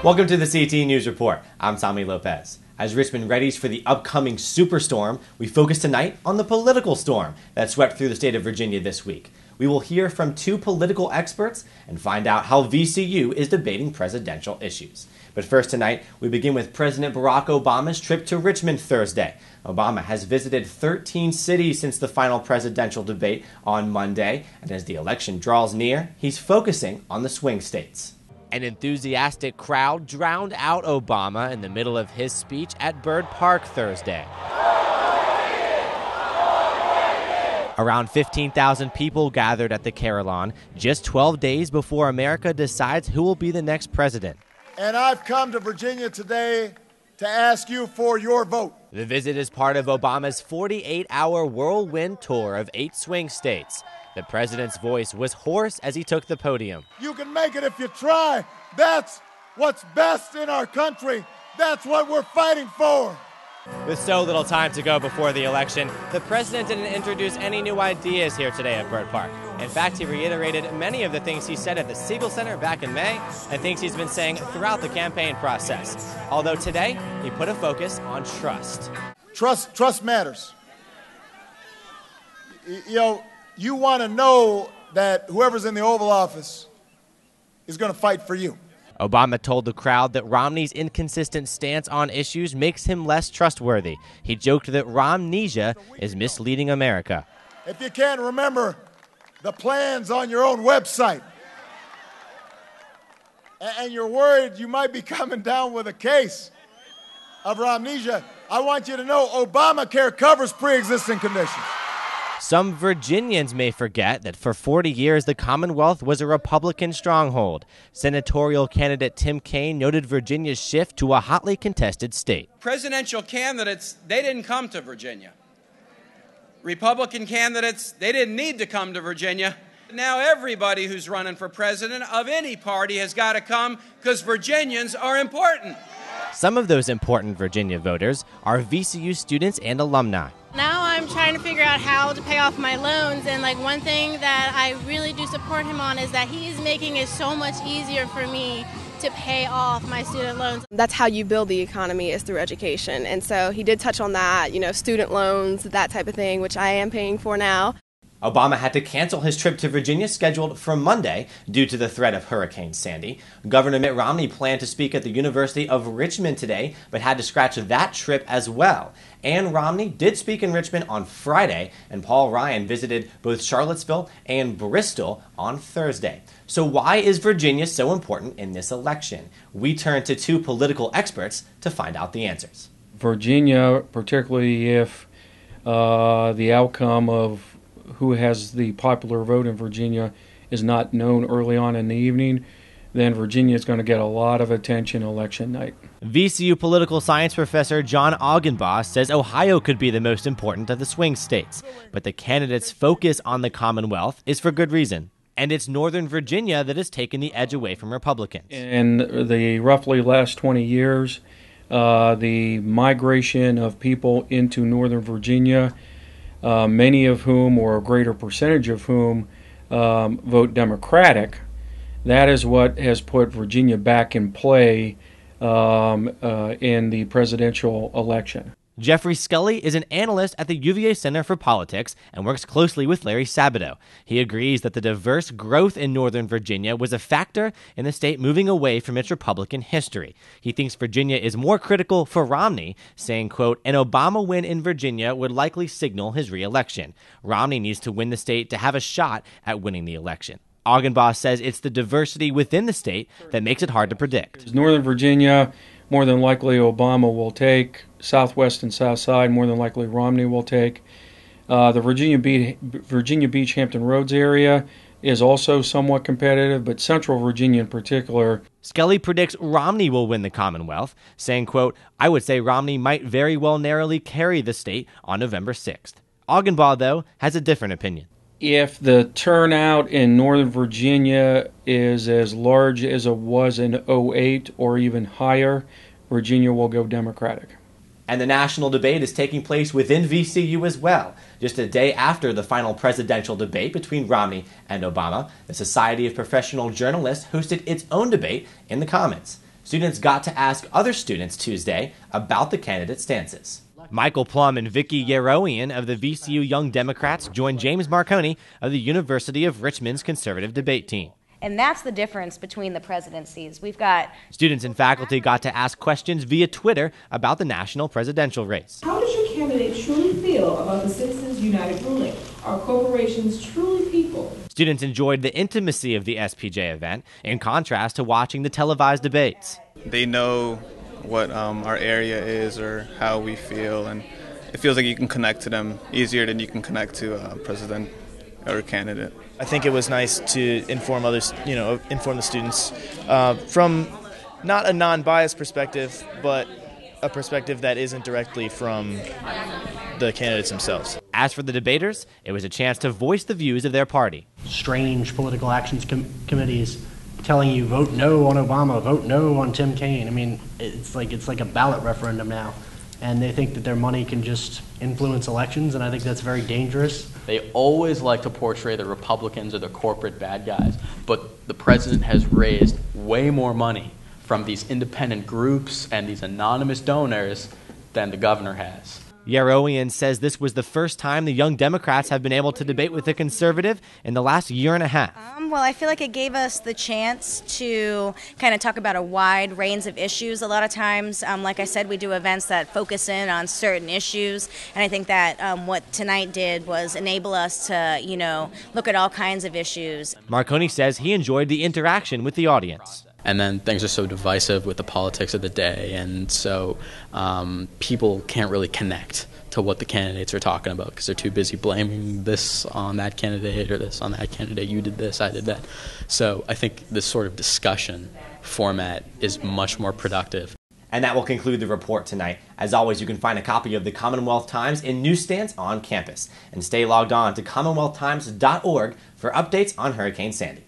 Welcome to the CT News Report. I'm Tommy Lopez. As Richmond readies for the upcoming superstorm, we focus tonight on the political storm that swept through the state of Virginia this week. We will hear from two political experts and find out how VCU is debating presidential issues. But first tonight, we begin with President Barack Obama's trip to Richmond Thursday. Obama has visited 13 cities since the final presidential debate on Monday, and as the election draws near, he's focusing on the swing states. An enthusiastic crowd drowned out Obama in the middle of his speech at Byrd Park Thursday. Around 15,000 people gathered at the Carillon just 12 days before America decides who will be the next president. And I've come to Virginia today to ask you for your vote. The visit is part of Obama's 48-hour whirlwind tour of 8 swing states. The president's voice was hoarse as he took the podium. You can make it if you try. That's what's best in our country. That's what we're fighting for. With so little time to go before the election, the president didn't introduce any new ideas here today at Byrd Park. In fact, he reiterated many of the things he said at the Siegel Center back in May and things he's been saying throughout the campaign process. Although today, he put a focus on trust. Trust matters. You want to know that whoever's in the Oval Office is going to fight for you. Obama told the crowd that Romney's inconsistent stance on issues makes him less trustworthy. He joked that Romnesia is misleading America. If you can't remember the plans on your own website and you're worried you might be coming down with a case of Romnesia, I want you to know Obamacare covers pre-existing conditions. Some Virginians may forget that for 40 years the Commonwealth was a Republican stronghold. Senatorial candidate Tim Kaine noted Virginia's shift to a hotly contested state. Presidential candidates, they didn't come to Virginia. Republican candidates, they didn't need to come to Virginia. Now everybody who's running for president of any party has got to come because Virginians are important. Some of those important Virginia voters are VCU students and alumni. Now I'm trying to figure out how to pay off my loans, and one thing that I really do support him on is that he's making it so much easier for me to pay off my student loans. That's how you build the economy, is through education. And so he did touch on that, student loans, that type of thing, which I am paying for now. Obama had to cancel his trip to Virginia scheduled for Monday due to the threat of Hurricane Sandy. Governor Mitt Romney planned to speak at the University of Richmond today, but had to scratch that trip as well. Ann Romney did speak in Richmond on Friday, and Paul Ryan visited both Charlottesville and Bristol on Thursday. So why is Virginia so important in this election? We turn to two political experts to find out the answers. Virginia, particularly if the outcome of who has the popular vote in Virginia is not known early on in the evening, then Virginia is going to get a lot of attention election night. VCU political science professor John Augenbaugh says Ohio could be the most important of the swing states, but the candidates' focus on the Commonwealth is for good reason. And it's Northern Virginia that has taken the edge away from Republicans. In the roughly last 20 years, the migration of people into Northern Virginia, many of whom, or a greater percentage of whom, vote Democratic, that is what has put Virginia back in play in the presidential election. Jeffrey Scully is an analyst at the UVA Center for Politics and works closely with Larry Sabato. He agrees that the diverse growth in Northern Virginia was a factor in the state moving away from its Republican history. He thinks Virginia is more critical for Romney, saying, quote, an Obama win in Virginia would likely signal his re-election. Romney needs to win the state to have a shot at winning the election. Augenbaugh says it's the diversity within the state that makes it hard to predict. Northern Virginia, more than likely Obama will take. Southwest and South Side, more than likely Romney will take. The Virginia Beach, Hampton Roads area is also somewhat competitive, but Central Virginia in particular. Scully predicts Romney will win the Commonwealth, saying, quote, I would say Romney might very well narrowly carry the state on November 6th. Augenbaugh, though, has a different opinion. If the turnout in Northern Virginia is as large as it was in 2008 or even higher, Virginia will go Democratic. And the national debate is taking place within VCU as well. Just a day after the final presidential debate between Romney and Obama, the Society of Professional Journalists hosted its own debate in the Commons. students got to ask other students Tuesday about the candidate stances. Michael Plum and Vicky Yeroian of the VCU Young Democrats joined James Marconi of the University of Richmond's conservative debate team. And that's the difference between the presidencies. We've got students and faculty got to ask questions via Twitter about the national presidential race. How does your candidate truly feel about the Citizens United ruling? Are corporations truly people? Students enjoyed the intimacy of the SPJ event, in contrast to watching the televised debates. They know what our area is or how we feel, and it feels like you can connect to them easier than you can connect to a president or a candidate. I think it was nice to inform others, inform the students from not a non-biased perspective, but a perspective that isn't directly from the candidates themselves. As for the debaters, it was a chance to voice the views of their party. Strange political actions committees telling you vote no on Obama, vote no on Tim Kaine. I mean, it's like a ballot referendum now, and they think that their money can just influence elections, and I think that's very dangerous. They always like to portray the Republicans or the corporate bad guys, but the president has raised way more money from these independent groups and these anonymous donors than the governor has. Yeroian says this was the first time the Young Democrats have been able to debate with a conservative in the last year and a half. Well, I feel like it gave us the chance to kind of talk about a wide range of issues. A lot of times, like I said, we do events that focus in on certain issues, and I think that what tonight did was enable us to, look at all kinds of issues. Marconi says he enjoyed the interaction with the audience. And then things are so divisive with the politics of the day, and so people can't really connect to what the candidates are talking about because they're too busy blaming this on that candidate or this on that candidate. You did this, I did that. So I think this sort of discussion format is much more productive. And that will conclude the report tonight. As always, you can find a copy of the Commonwealth Times in newsstands on campus. And stay logged on to commonwealthtimes.org for updates on Hurricane Sandy.